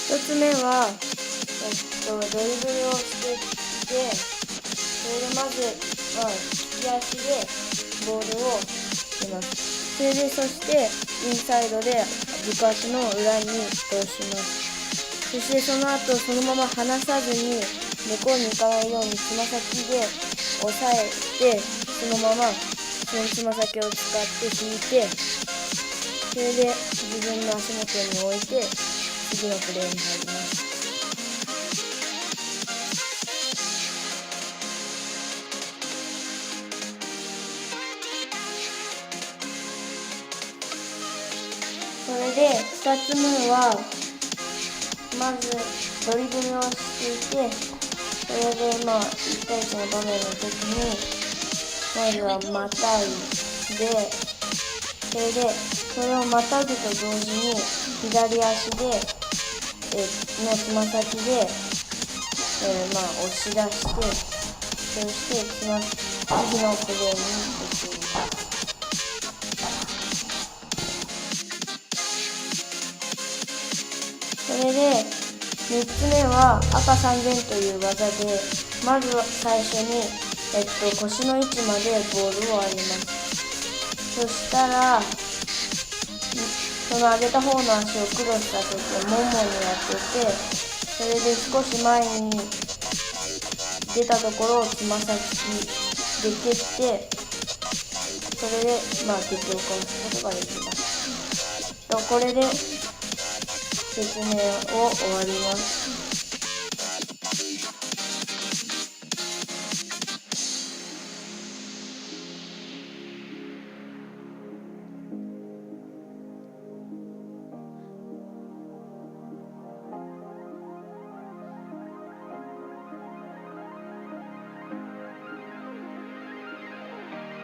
1つ目は、ドリブルをしていって、それでまず、利き足でボールをします。そしてインサイドで軸足の裏に通します。そしてその後そのまま離さずに向こうに行かないようにつま先で押さえて、そのままそのつま先を使って引いて、それで自分の足元に置いて次のプレーに入ります。それで2つ目は、まずドリブルをしていて、それで1対1の場面の時にまずはまたいで、それをまたぐと同時に左足でのつま先で、押し出して、そして次のプレーに移ります。それで3つ目は赤3000という技で、まずは最初に、腰の位置までボールを上げます。そしたらその上げた方の足をクロスさせてももに当てて、それで少し前に出たところをつま先で蹴って、それで敵を殺すことができます。これで説明を終わります。